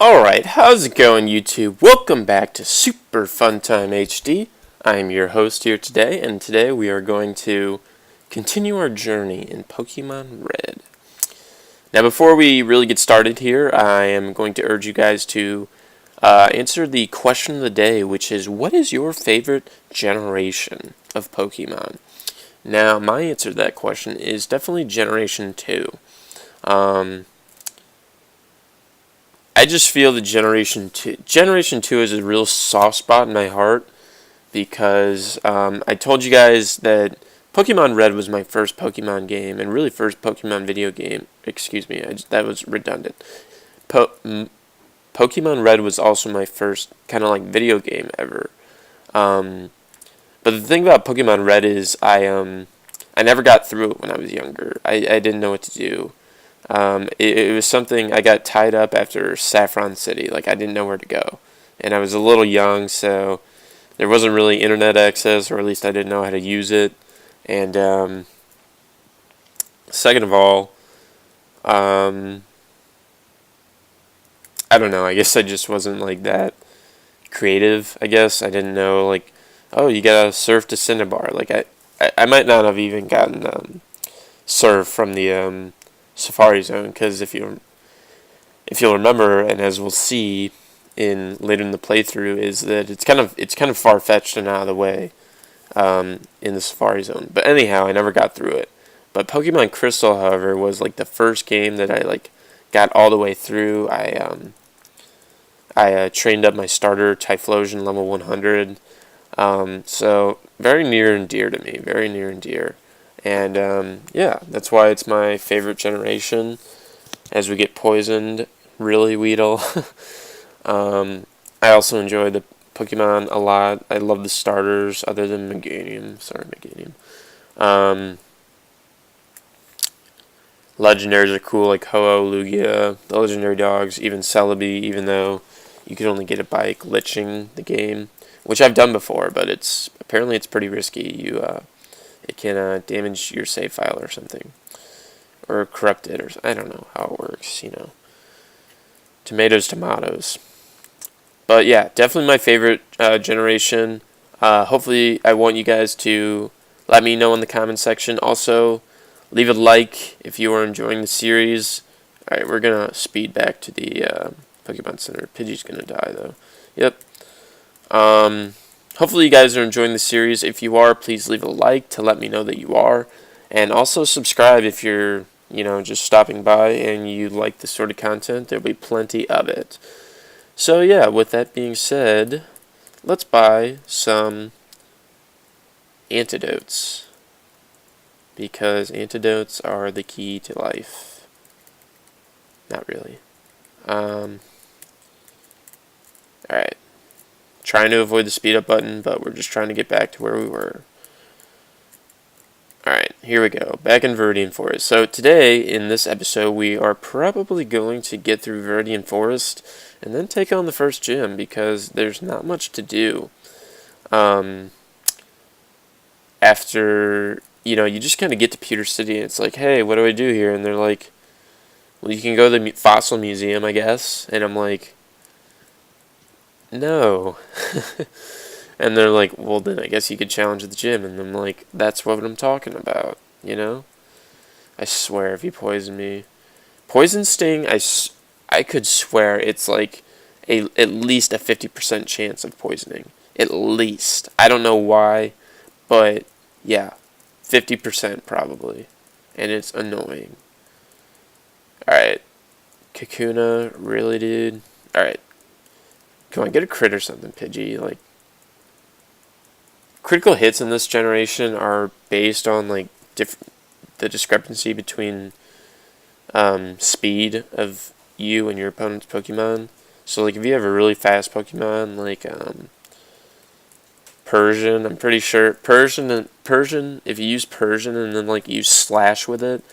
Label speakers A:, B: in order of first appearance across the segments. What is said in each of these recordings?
A: Alright, how's it going, YouTube? Welcome back to SuperFunTimeHD. I am your host here today, and today we are going to continue our journey in Pokemon Red. Now, before we really get started here, I am going to urge you guys to answer the question of the day, which is, what is your favorite generation of Pokemon? Now, my answer to that question is definitely Generation 2. I just feel that Generation 2 is a real soft spot in my heart because I told you guys that Pokemon Red was my first Pokemon game and really first Pokemon video game. Excuse me, that was redundant. Pokemon Red was also my first kind of like video game ever. But the thing about Pokemon Red is I never got through it when I was younger. I didn't know what to do. It was something I got tied up after Saffron City. Like, I didn't know where to go. And I was a little young, so there wasn't really internet access, or at least I didn't know how to use it. And second of all, I don't know. I guess I just wasn't, like, that creative, I guess. I didn't know, like, oh, you gotta surf to Cinnabar. Like, I might not have even gotten surf from the Safari Zone, because if you'll remember, and as we'll see later in the playthrough, is that it's kind of far-fetched and out of the way in the Safari Zone. But anyhow, I never got through it. But Pokemon Crystal, however, was like the first game that I like got all the way through. I trained up my starter Typhlosion level 100. So very near and dear to me, very near and dear. And, yeah, that's why it's my favorite generation as we get poisoned, really, Weedle. I also enjoy the Pokemon a lot. I love the starters, other than Meganium. Sorry, Meganium. Legendaries are cool, like Ho-Oh, Lugia, the legendary dogs, even Celebi, even though you could only get it by glitching the game, which I've done before, but apparently it's pretty risky. It can damage your save file or something, or corrupt it, or I don't know how it works, tomatoes. But yeah, definitely my favorite generation. Hopefully I want you guys to let me know in the comment section. Also, leave a like if you are enjoying the series. Alright, we're gonna speed back to the Pokemon Center. Pidgey's gonna die though. Yep. Hopefully you guys are enjoying the series. If you are, please leave a like to let me know that you are. And also subscribe if you're, just stopping by and you like this sort of content. There'll be plenty of it. So yeah, with that being said, let's buy some antidotes. Because antidotes are the key to life. Not really. Alright. Trying to avoid the speed up button, but we're just trying to get back to where we were. Alright, here we go. Back in Viridian Forest. So today, in this episode, we are probably going to get through Viridian Forest and then take on the first gym, because there's not much to do. After, you just kind of get to Pewter City and it's like, hey, what do I do here? And they're like, well, you can go to the Fossil Museum, I guess. And I'm like, no. And they're like, well, then I guess you could challenge the gym. And I'm like, that's what I'm talking about, I swear, if you poison me. Poison Sting, I could swear it's like at least a 50% chance of poisoning. At least. I don't know why, but yeah, 50% probably. And it's annoying. Alright. Kakuna, really, dude? Alright. Come on, get a crit or something, Pidgey. Like, critical hits in this generation are based on like the discrepancy between speed of you and your opponent's Pokemon. So like if you have a really fast Pokemon like Persian, I'm pretty sure Persian, if you use Persian and then like use Slash with it,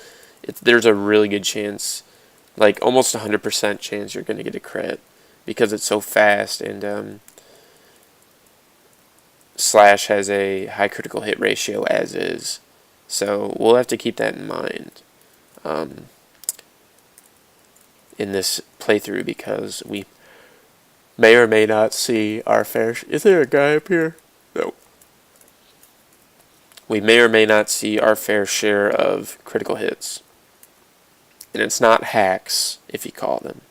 A: there's a really good chance, like almost 100% chance you're gonna get a crit. Because it's so fast, and Slash has a high critical hit ratio as is. So we'll have to keep that in mind in this playthrough, because we may or may not see our fair... Is there a guy up here? No. We may or may not see our fair share of critical hits. And it's not hacks, if you call them.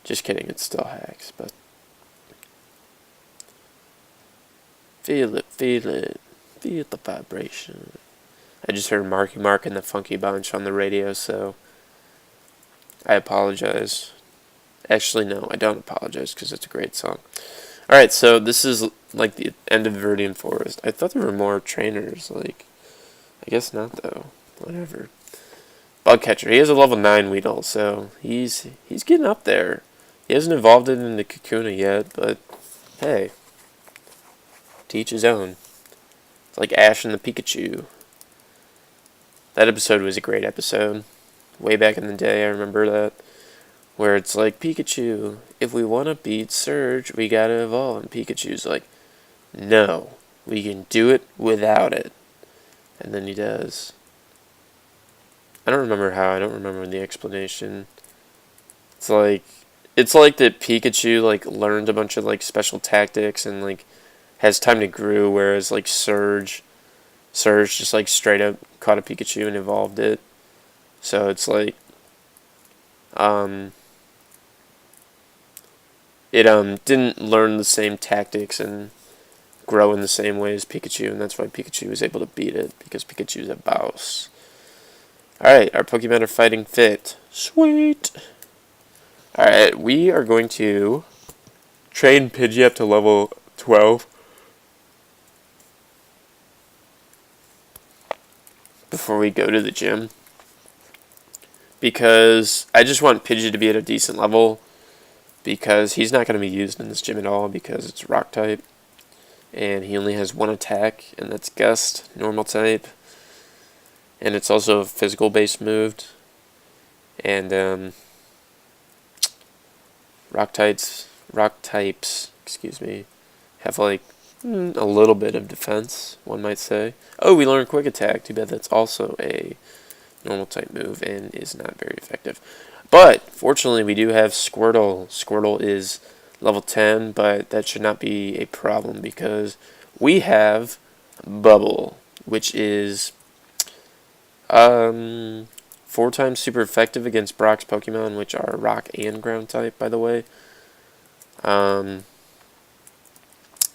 A: Just kidding, it's still hacks, but... Feel it, feel it. Feel the vibration. I just heard Marky Mark and the Funky Bunch on the radio, so... I apologize. Actually, no, I don't apologize, because it's a great song. Alright, so this is like the end of Viridian Forest. I thought there were more trainers, like... I guess not, though. Whatever. Bugcatcher. He has a level 9 Weedle, so he's getting up there. He hasn't evolved it into Kakuna yet, but hey, to each his own. It's like Ash and the Pikachu. That episode was a great episode. Way back in the day, I remember that. Where it's like, Pikachu, if we want to beat Surge, we gotta evolve. And Pikachu's like, no, we can do it without it. And then he does. I don't remember how. I don't remember the explanation. It's like that Pikachu like learned a bunch of like special tactics and like has time to grow, whereas like Surge just like straight up caught a Pikachu and evolved it. So it's like it didn't learn the same tactics and grow in the same way as Pikachu, and that's why Pikachu was able to beat it, because Pikachu's a boss. Alright, our Pokemon are fighting fit. Sweet! Alright, we are going to train Pidgey up to level 12. Before we go to the gym. Because I just want Pidgey to be at a decent level. Because he's not going to be used in this gym at all, because it's rock type. And he only has one attack, and that's Gust, normal type. And it's also a physical based move. And rock types, excuse me, have like a little bit of defense, one might say. Oh, we learned quick attack. Too bad that's also a normal type move and is not very effective. But fortunately we do have Squirtle. Squirtle is level 10, but that should not be a problem because we have Bubble, which is 4 times super effective against Brock's Pokemon, which are rock and ground type, by the way.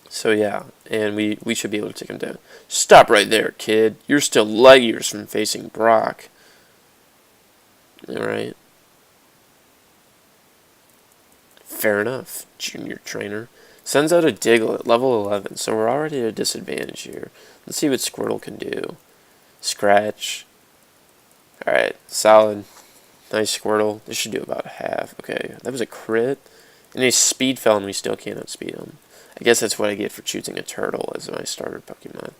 A: So yeah, and we should be able to take him down. Stop right there, kid. You're still light years from facing Brock. Alright. Fair enough, junior trainer. Sends out a Diglett, level 11, so we're already at a disadvantage here. Let's see what Squirtle can do. Scratch. Alright, solid. Nice Squirtle. This should do about half. Okay, that was a crit. And he speed fell and we still can't outspeed him. I guess that's what I get for choosing a turtle as my starter Pokemon.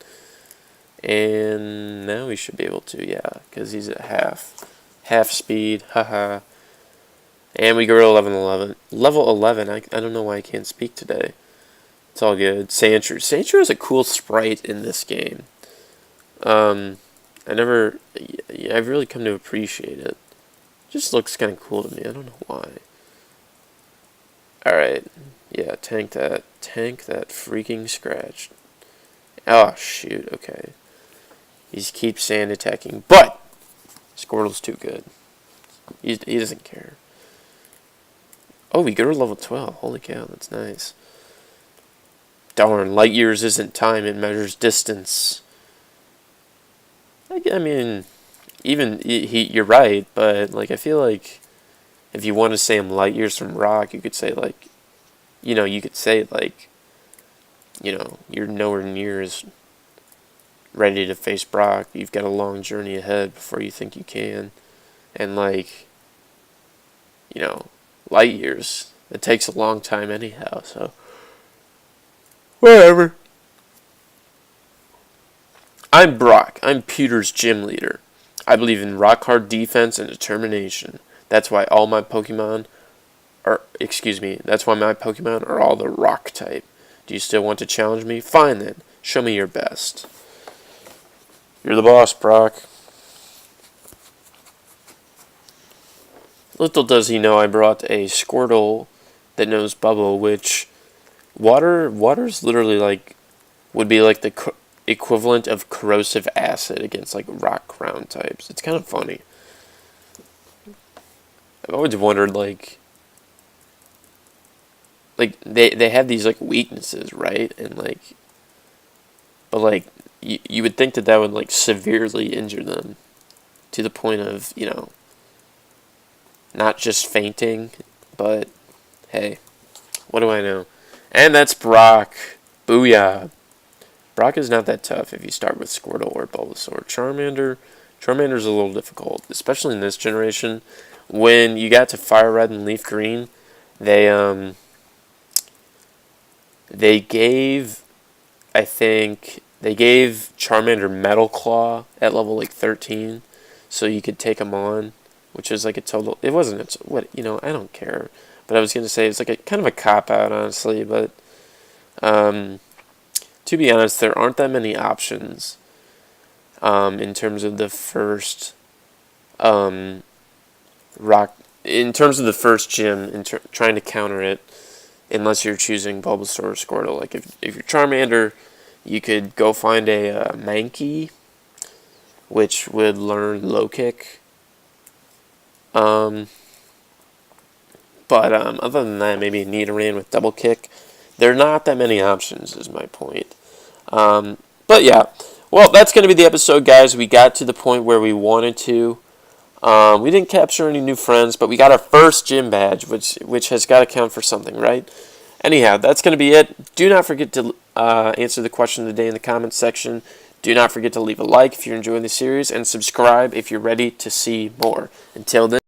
A: And now we should be able to, yeah, because he's at half speed, haha. And we go to level 11, I don't know why I can't speak today. It's all good. Sandshrew. Sandshrew is a cool sprite in this game. I've really come to appreciate it. Just looks kind of cool to me, I don't know why. Alright, yeah, tank that freaking Scratch. Oh, shoot, okay. He keeps sand attacking, but Squirtle's too good. He doesn't care. Oh, we go to level 12. Holy cow, that's nice. Darn, light years isn't time, it measures distance. I mean, even you're right, but like I feel like if you want to say I'm light years from rock, you could say like, you could say like, you're nowhere near as ready to face Brock. You've got a long journey ahead before you think you can, and like, light years. It takes a long time anyhow, so whatever. I'm Brock. I'm Peter's gym leader. I believe in rock hard defense and determination. That's why my Pokemon are all the rock type. Do you still want to challenge me? Fine then. Show me your best. You're the boss, Brock. Little does he know I brought a Squirtle that knows bubble, which water's literally like would be like the equivalent of corrosive acid against like rock ground types. It's kind of funny. I've always wondered like they have these like weaknesses, right? And like but like you would think that would like severely injure them to the point of, not just fainting, but hey, what do I know? And that's Brock. Booyah. Brock is not that tough if you start with Squirtle or Bulbasaur. Charmander's a little difficult, especially in this generation. When you got to Fire Red and Leaf Green, they gave, I think, they gave Charmander Metal Claw at level like 13, so you could take him on, which is like a total. It wasn't I don't care, but I was gonna say it's like a kind of a cop out, honestly. But to be honest, there aren't that many options in terms of the first rock. In terms of the first gym, trying to counter it, unless you're choosing Bulbasaur or Squirtle. Like if you're Charmander, you could go find a Mankey, which would learn Low Kick. But other than that, maybe Nidoran with Double Kick. There are not that many options, is my point. But yeah, well, that's going to be the episode, guys. We got to the point where we wanted to. We didn't capture any new friends, but we got our first gym badge, which has got to count for something, right? Anyhow, that's going to be it. Do not forget to answer the question of the day in the comments section. Do not forget to leave a like if you're enjoying the series, and subscribe if you're ready to see more. Until then.